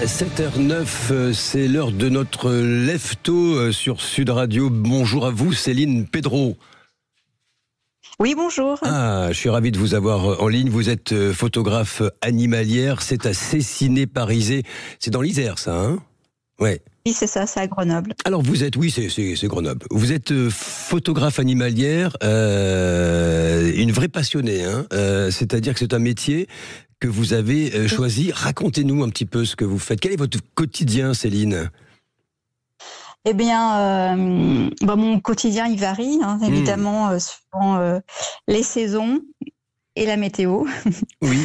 7h09, c'est l'heure de notre lève-tôt sur Sud Radio. Bonjour à vous, Céline Pedro. Oui, bonjour. Ah, je suis ravi de vous avoir en ligne. Vous êtes photographe animalière. C'est à Cessiné-Parisé. C'est dans l'Isère, ça, hein? Ouais. Oui, c'est ça, c'est à Grenoble. Alors vous êtes, oui, c'est Grenoble. Vous êtes photographe animalière, une vraie passionnée, hein. C'est-à-dire que c'est un métier que vous avez choisi. Racontez-nous un petit peu ce que vous faites. Quel est votre quotidien, Céline ? Eh bien, mon quotidien, il varie, hein, évidemment, suivant les saisons et la météo. Oui.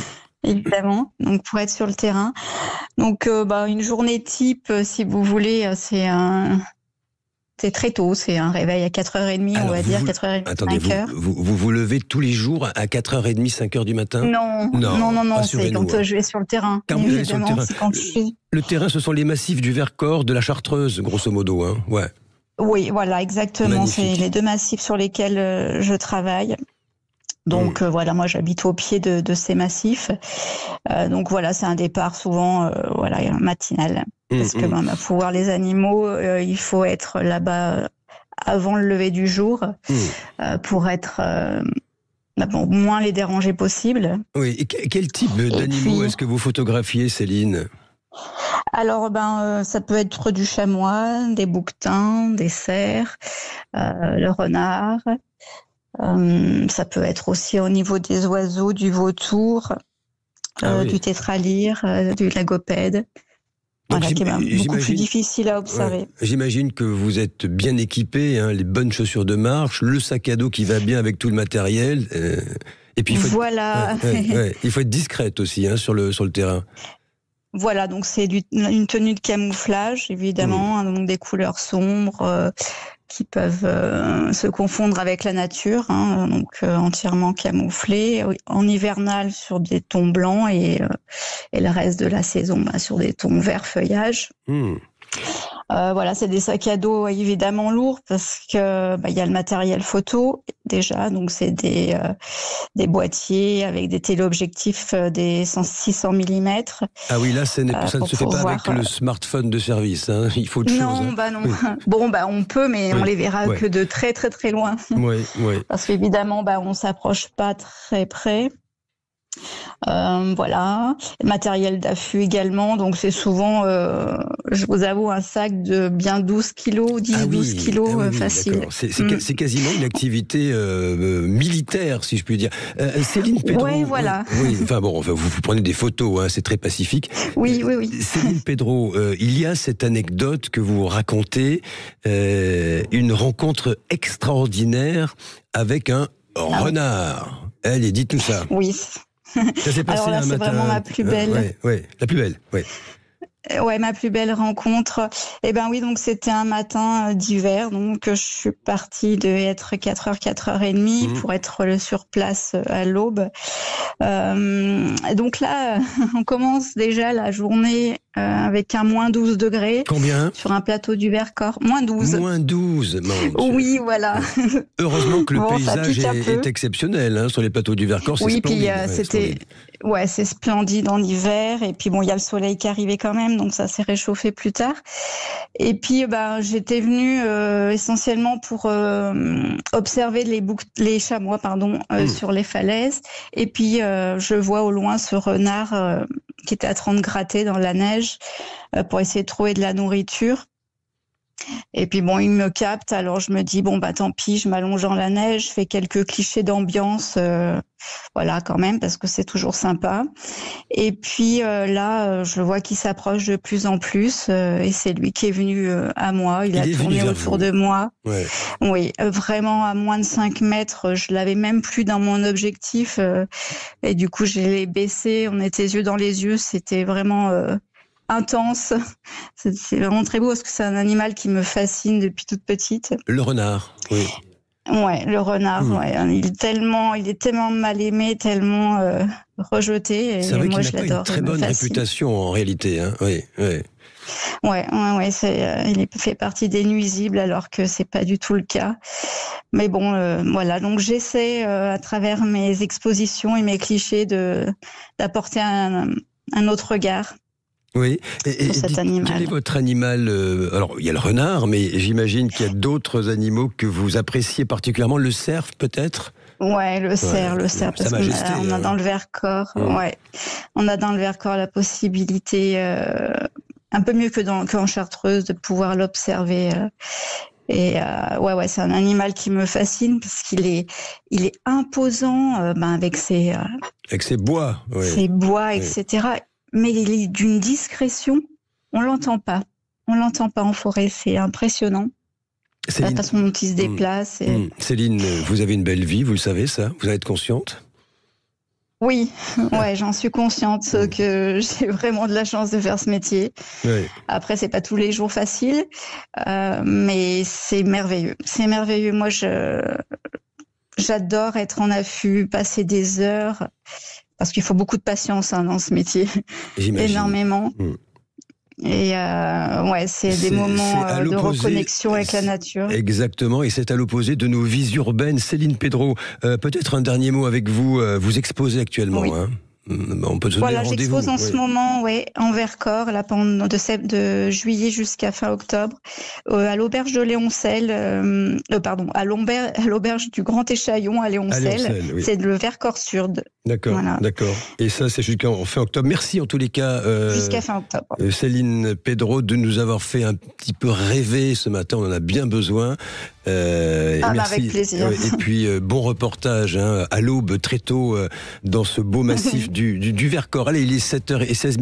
Évidemment, donc pour être sur le terrain. Donc, une journée type, si vous voulez, c'est très tôt, c'est un réveil à 4h30, Alors, on va dire, 4h30, attendez, 5h. Vous levez tous les jours à 4h30, 5h du matin ? Non, c'est quand je vais sur le terrain. Quand vous allez sur le terrain. C'est quand je suis... Le terrain, ce sont les massifs du Vercors, de la Chartreuse, grosso modo, hein. Ouais. Oui, voilà, exactement. Magnifique. C'est les deux massifs sur lesquels je travaille. Donc moi j'habite au pied de ces massifs. Donc voilà, c'est un départ souvent matinal. Parce que pour voir les animaux, il faut être là-bas avant le lever du jour pour être moins les déranger possible. Oui, et quel type d'animaux est-ce que vous photographiez, Céline ? Alors ça peut être du chamois, des bouquetins, des cerfs, le renard. Ça peut être aussi au niveau des oiseaux, du vautour, du tétralyre, de la gopède. Donc, qui est beaucoup plus difficile à observer. Ouais, j'imagine que vous êtes bien équipé, hein, les bonnes chaussures de marche, le sac à dos qui va bien avec tout le matériel. Et puis il faut il faut être discrète aussi, hein, sur le terrain. Voilà, donc c'est une tenue de camouflage, évidemment, donc des couleurs sombres qui peuvent se confondre avec la nature, hein, donc entièrement camouflées, en hivernal sur des tons blancs et le reste de la saison sur des tons vert feuillage. C'est des sacs à dos évidemment lourds parce que il y a le matériel photo déjà, donc c'est des boîtiers avec des téléobjectifs des 600 mm. Ah oui, là ça ne se fait pas avec le smartphone de service, hein. Il faut autre chose. Non, non. Oui. Bon, on peut, mais on les verra que de très très très loin. Oui. Parce qu'évidemment, on s'approche pas très près. Le matériel d'affût également, donc c'est souvent, je vous avoue, un sac de bien 12 kilos, 12 kilos facile. C'est quasiment une activité militaire, si je puis dire. Céline Pedro. Oui, voilà. Vous prenez des photos, hein, c'est très pacifique. Oui. Céline Pedro, il y a cette anecdote que vous racontez, une rencontre extraordinaire avec un renard. Allez, dites-nous ça. Oui. Ça s'est passé un matin. C'est vraiment ma plus belle. La plus belle, oui. Ouais, ma plus belle rencontre. Donc c'était un matin d'hiver, donc je suis partie de être 4h, 4h30 pour être sur place à l'aube. Donc là, on commence déjà la journée avec un moins 12 degrés. Combien ? Sur un plateau du Vercors. Moins 12. Moins 12, oui, voilà. Heureusement que le paysage est exceptionnel, hein, sur les plateaux du Vercors, c'est splendide. Puis c'est splendide en hiver, et puis il y a le soleil qui arrivait quand même, donc ça s'est réchauffé plus tard. Et puis j'étais venue essentiellement pour observer les chamois sur les falaises, et puis je vois au loin ce renard qui était en train de gratter dans la neige pour essayer de trouver de la nourriture. Et puis il me capte, alors je me dis tant pis, je m'allonge dans la neige, je fais quelques clichés d'ambiance, quand même, parce que c'est toujours sympa. Et puis là, je vois qu'il s'approche de plus en plus, et c'est lui qui est venu à moi, il a tourné autour de moi. Ouais. Oui, vraiment à moins de 5 mètres, je l'avais même plus dans mon objectif, et du coup je l'ai baissé, on était yeux dans les yeux, c'était vraiment... intense. C'est vraiment très beau parce que c'est un animal qui me fascine depuis toute petite. Le renard, oui. Ouais, le renard, il est tellement mal aimé, tellement rejeté. Et c'est vrai moi, qu'il n'a pas une très bonne réputation en réalité, hein. Oui. Ouais, il fait partie des nuisibles alors que c'est pas du tout le cas. Mais donc j'essaie à travers mes expositions et mes clichés d'apporter un autre regard. Oui. sur cet animal. Quel est votre animal alors, il y a le renard, mais j'imagine qu'il y a d'autres animaux que vous appréciez particulièrement. Le cerf, peut-être? Ouais, le cerf, parce qu'on a dans le Vercors, on a dans le Vercors la possibilité, un peu mieux qu'en Chartreuse, de pouvoir l'observer. C'est un animal qui me fascine parce qu'il est imposant, avec ses bois, etc. Mais il est d'une discrétion, on l'entend pas en forêt, c'est impressionnant. Céline, la façon dont il se déplace. Céline, vous avez une belle vie, vous le savez ça? Vous en êtes consciente? Oui, j'en suis consciente que j'ai vraiment de la chance de faire ce métier. Oui. Après, c'est pas tous les jours facile, mais c'est merveilleux. C'est merveilleux. Moi, j'adore être en affût, passer des heures, parce qu'il faut beaucoup de patience dans ce métier. J'imagine. Énormément. Et c'est des moments de reconnexion avec la nature. Exactement, et c'est à l'opposé de nos vies urbaines. Céline Pedro, peut-être un dernier mot avec vous. Vous exposez actuellement, oui. On peut se donner rendez-vous. J'expose en ce moment, en Vercors, là, pendant de juillet jusqu'à fin octobre, à l'auberge de Léoncel, à l'auberge du Grand Échaillon à Léoncel. Oui. C'est le Vercors Sud. D'accord, voilà. D'accord. Et ça, c'est jusqu'en fin octobre. Merci en tous les cas, jusqu'à fin octobre. Céline Pedro, de nous avoir fait un petit peu rêver ce matin. On en a bien besoin. Merci. Avec plaisir. Et puis, bon reportage à l'aube, très tôt, dans ce beau massif du Vercors. Allez, il est 7h16.